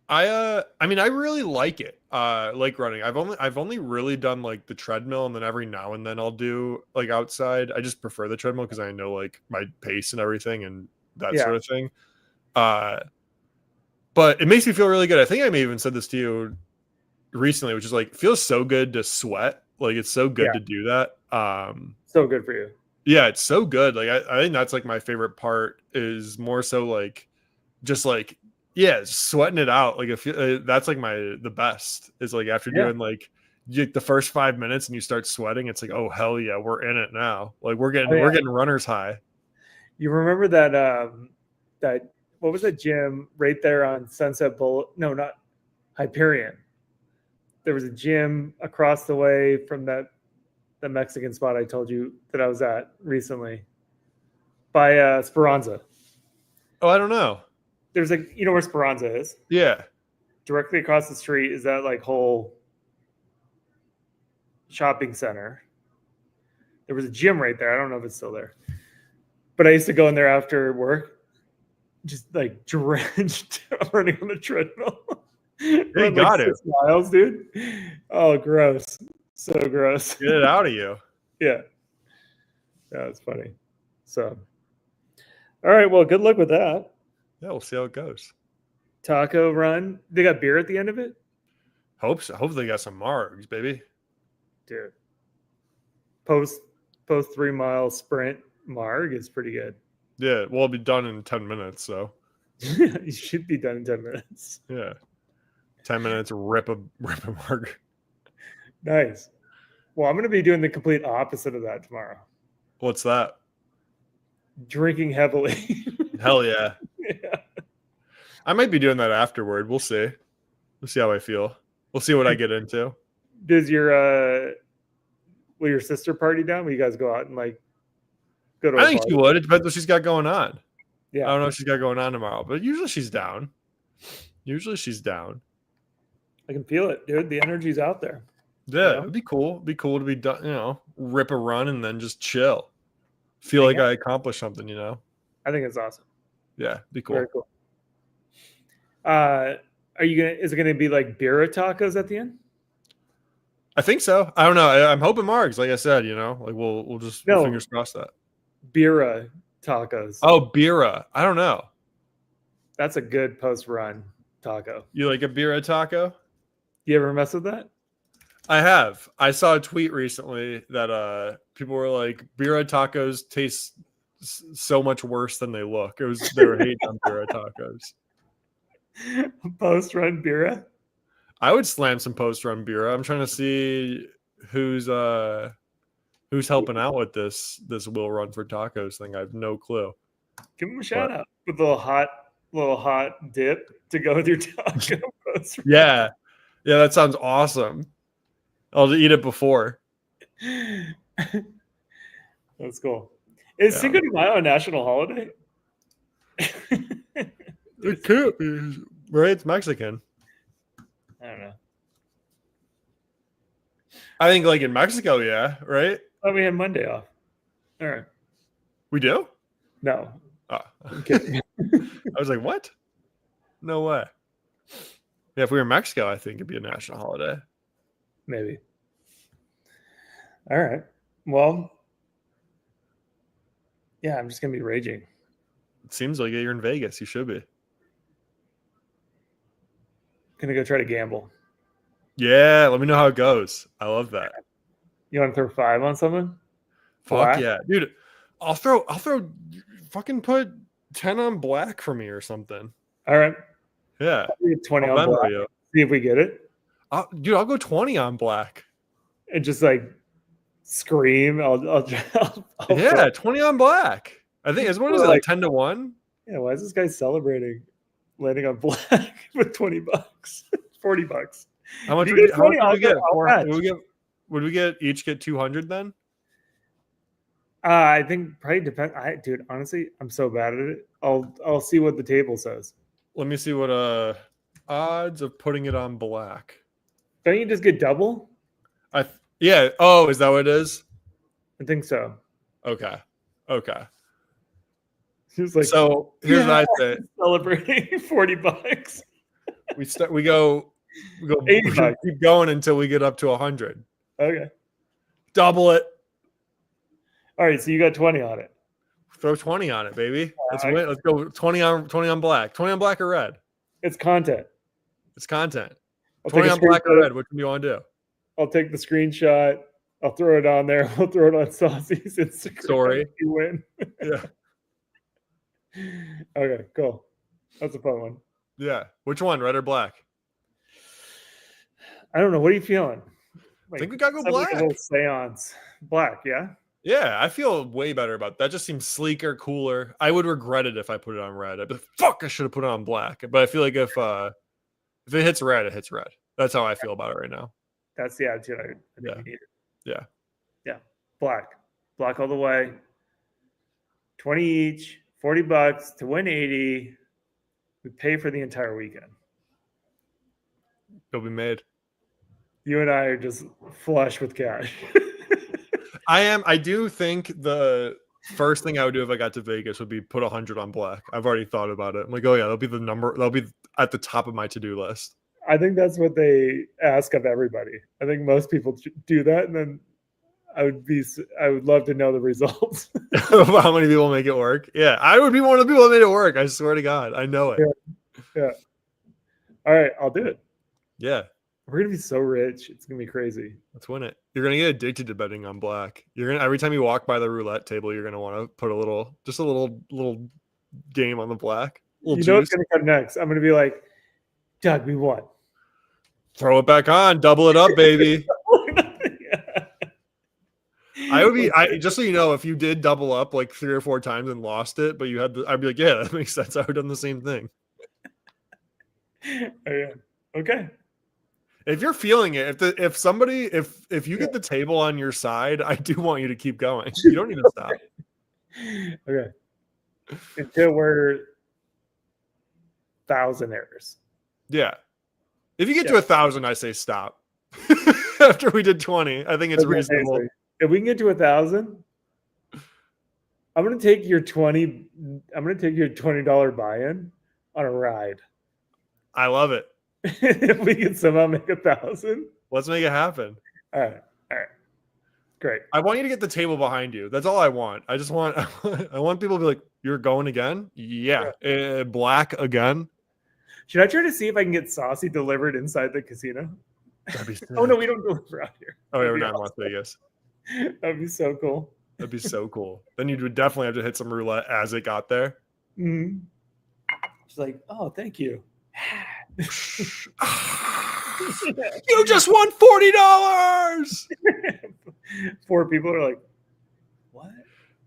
S2: I mean, I really like it. Like running. I've only really done like the treadmill, and then every now and then I'll do like outside. I just prefer the treadmill because I know like my pace and everything and that sort of thing. But it makes me feel really good. I think I may even said this to you recently, which is like, it feels so good to sweat. Like it's so good to do that.
S3: So good for you.
S2: Yeah, it's so good. Like I think that's like my favorite part is more so like just like sweating it out. Like if that's like the best is like after doing like the first 5 minutes and you start sweating, it's like, oh hell yeah, we're in it now. Like we're getting runner's high.
S3: You remember that what was that gym right there on Sunset Boulevard? No, not Hyperion. There was a gym across the way from the Mexican spot I told you that I was at recently by Speranza.
S2: Oh, I don't know.
S3: There's you know where Speranza is?
S2: Yeah.
S3: Directly across the street is that like whole shopping center. There was a gym right there. I don't know if it's still there. But I used to go in there after work, just like drenched running on the treadmill.
S2: You got it.
S3: 6 miles, dude. Oh, gross. So gross.
S2: Get it out of you.
S3: Yeah. Yeah, it's funny. So, all right. Well, good luck with that.
S2: Yeah, we'll see how it goes.
S3: Taco run. They got beer at the end of it?
S2: Hope so. Hopefully they got some margs, baby.
S3: Dude. Post 3 mile sprint marg is pretty good.
S2: Yeah, we'll be done in 10 minutes, so.
S3: You should be done in 10 minutes.
S2: Yeah. 10 minutes, rip a marg.
S3: Nice. Well, I'm going to be doing the complete opposite of that tomorrow.
S2: What's that?
S3: Drinking heavily.
S2: Hell yeah.
S3: Yeah.
S2: I might be doing that afterward. We'll see. We'll see how I feel. We'll see what I get into.
S3: Does will your sister party down? Will you guys go out and like go to?
S2: I think she would. It depends what she's got going on.
S3: Yeah.
S2: I don't know what she's got going on tomorrow, but usually she's down.
S3: I can feel it, dude. The energy's out there.
S2: Yeah, it'd be cool. It'd be cool to be done, rip a run and then just chill. Feel like I accomplished something,
S3: I think it's awesome.
S2: Yeah, be cool.
S3: Very cool. Is it gonna be like birria tacos at the end?
S2: I think so. I don't know. I'm hoping margs, like I said, like we'll just fingers crossed that.
S3: Birria tacos.
S2: Oh, birra. I don't know.
S3: That's a good post-run taco.
S2: You like a birra taco?
S3: You ever mess with that?
S2: I have. I saw a tweet recently that people were like, birra tacos taste so much worse than they look. They were hating on birra tacos.
S3: Post-run birra?
S2: I would slam some post-run birra. I'm trying to see who's helping out with this Will Run for Tacos thing. I have no clue.
S3: Give them a shout out with a little hot dip to go with your taco.
S2: Yeah, that sounds awesome. I'll eat it before.
S3: That's cool. Is Cinco de Mayo a national holiday?
S2: It could be, right? It's Mexican.
S3: I don't know.
S2: I think like in Mexico, yeah, right?
S3: Oh, we had Monday off. All right.
S2: We do?
S3: No.
S2: Oh.
S3: I'm kidding.
S2: I was like, what? No way. Yeah, if we were in Mexico, I think it'd be a national holiday.
S3: Maybe. All right. Well, Yeah, I'm just gonna be raging.
S2: It seems like you're in Vegas. You should be.
S3: Gonna go try to gamble.
S2: Yeah, let me know how it goes. I love that.
S3: You want to throw 5 on something?
S2: Fuck
S3: Black?
S2: yeah, dude. I'll throw. Fucking put 10 on black for me or something.
S3: All right.
S2: Yeah,
S3: I'll get 20
S2: I'll
S3: on
S2: Venmo
S3: black.
S2: you.
S3: See if we get it.
S2: Dude, I'll go 20 on black.
S3: And just like scream. I'll
S2: Yeah, 20 on black. I think what is it, like 10 to 1?
S3: Yeah, why is this guy celebrating landing on black with $20? $40.
S2: How much
S3: You
S2: would
S3: get 20,
S2: we get?
S3: I'll match.
S2: Would we get each get 200 then?
S3: I think probably depends. Dude, honestly, I'm so bad at it. I'll see what the table says.
S2: Let me see what odds of putting it on black.
S3: Don't you just get double?
S2: Yeah. Oh, is that what it is?
S3: I think so.
S2: Okay.
S3: He was like,
S2: So here's what I say:
S3: celebrating $40.
S2: we go
S3: 80 bucks.
S2: keep going until we get up to 100.
S3: Okay.
S2: Double it.
S3: All right, so you got 20 on it.
S2: Throw 20 on it, baby. Let's
S3: right.
S2: win. Let's go 20 on black. 20 on black or red?
S3: It's content.
S2: It's content.
S3: I'll
S2: 20
S3: take a
S2: on black or
S3: screenshot.
S2: red. Which one do you want to do?
S3: I'll take the screenshot. I'll throw it on there. We'll throw it on Saucey's Instagram.
S2: Story.
S3: You win.
S2: Yeah.
S3: Okay, cool. That's a fun one.
S2: Yeah. Which one, red or black?
S3: I don't know. What are you feeling?
S2: I think we gotta go
S3: sounds like
S2: black.
S3: a little seance. Black, yeah?
S2: Yeah, I feel way better about that. Just seems sleeker, cooler. I would regret it if I put it on red. I'd be like, fuck, I should have put it on black. But I feel like if it hits red, it hits red. That's how I feel about it right now.
S3: That's the attitude I think you need.
S2: Yeah.
S3: Yeah. Black all the way. 20 each, $40 to win 80. We pay for the entire weekend.
S2: It'll be made.
S3: You and I are just flush with cash.
S2: I do think the first thing I would do if I got to Vegas would be put 100 on black. I've already thought about it. I'm like, oh yeah, that'll be the number. That'll be at the top of my to-do list.
S3: I think that's what they ask of everybody. I think most people do that, and then I would love to know the results.
S2: How many people make it work? Yeah, I would be one of the people that made it work. I swear to God, I know it.
S3: Yeah. All right, I'll do it.
S2: Yeah.
S3: We're gonna be so rich. It's gonna be crazy.
S2: Let's win it. You're gonna get addicted to betting on black. You're gonna every time you walk by the roulette table, you're gonna want to put a little game on the black.
S3: You know what's gonna come next? I'm gonna be like, Doug, we won.
S2: Throw it back on, double it up, baby. I would be. Just so you know, if you did double up like 3 or 4 times and lost it, but you had I'd be like, yeah, that makes sense. I would have done the same thing.
S3: Oh, yeah. Okay.
S2: If you're feeling it, if you get the table on your side, I do want you to keep going. You don't need to stop.
S3: Okay. Until we're thousandaires.
S2: Yeah. If you get to 1,000, I say stop. After we did 20, I think it's reasonable.
S3: If we can get to 1,000, I'm gonna take your $20 buy-in on a ride.
S2: I love it.
S3: If we can somehow make 1,000,
S2: let's make it happen.
S3: All right. Great.
S2: I want you to get the table behind you. That's all I want. I want people to be like, "You're going again? Yeah. Black again."
S3: Should I try to see if I can get Saucey delivered inside the casino?
S2: That'd be sick.
S3: Oh no, we don't deliver out here.
S2: Oh yeah, we're not in Las Vegas.
S3: That'd be so cool.
S2: That'd be so cool. Then you would definitely have to hit some roulette as it got there.
S3: Mm-hmm. She's like, "Oh, thank you."
S2: You just won $40.
S3: 4 people are like, "What?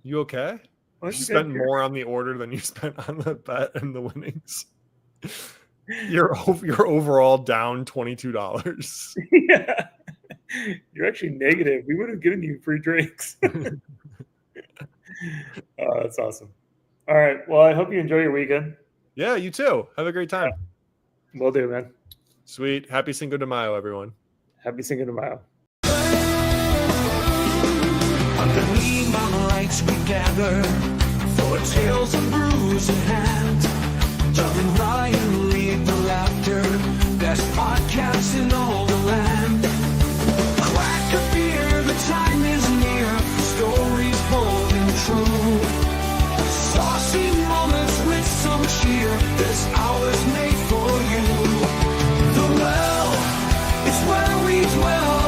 S2: You okay? You spent more on the order than you spent on the bet and the winnings. You're overall down $22.
S3: Yeah, you're actually negative. We would have given you free drinks." Oh, that's awesome. All right. Well, I hope you enjoy your weekend.
S2: Yeah, you too. Have a great time.
S3: Will do, man.
S2: Sweet. Happy Cinco de Mayo, everyone.
S3: Happy Cinco de Mayo.
S1: Underneath my lights we gather for tales of bruise in hand. Doug and Ryan lead the laughter. Best podcast in all the land. Crack a beer, the time is near. Stories bold and true. here, this hour's made for you. The well, it's where we dwell.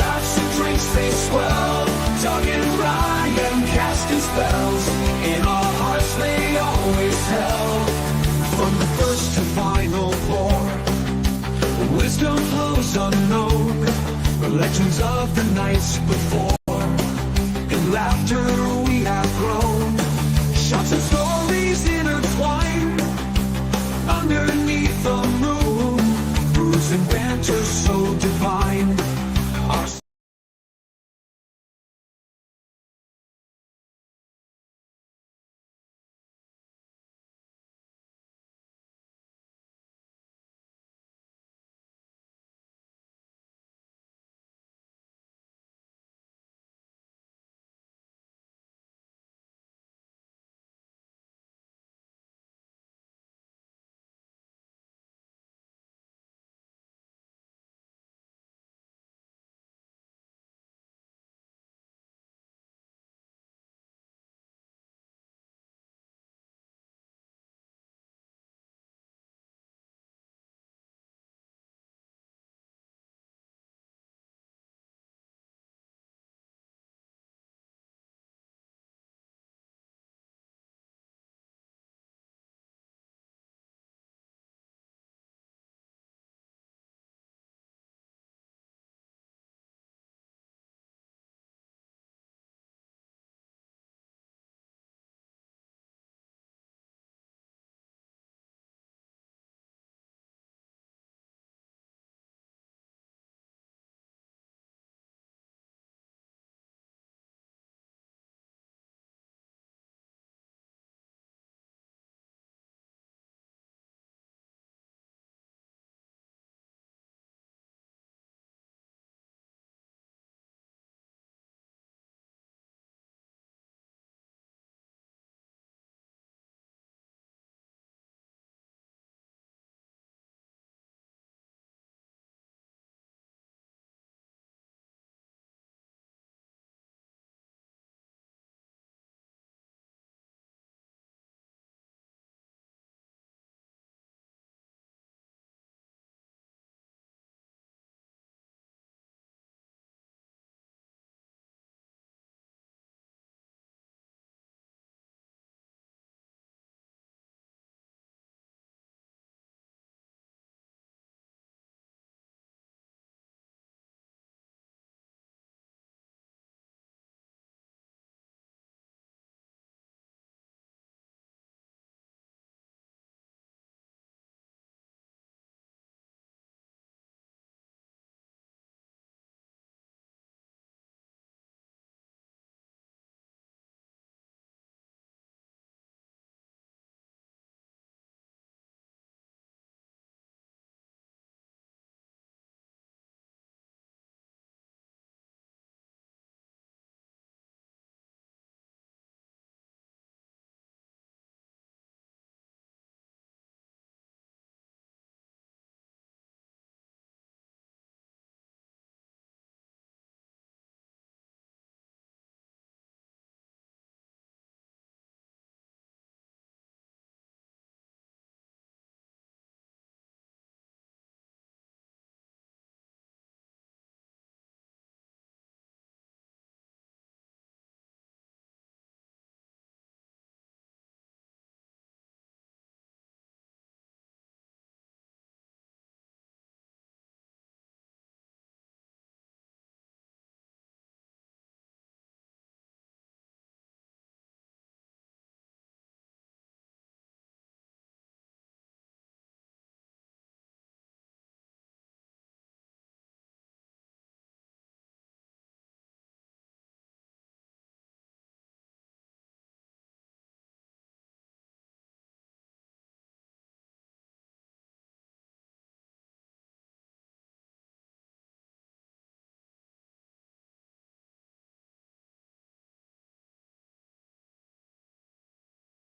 S1: Laughs and drinks they swell. Doug and Ryan casting spells. In our hearts they always tell. From the first to final pour, wisdom flows unknown. The legends of the nights before.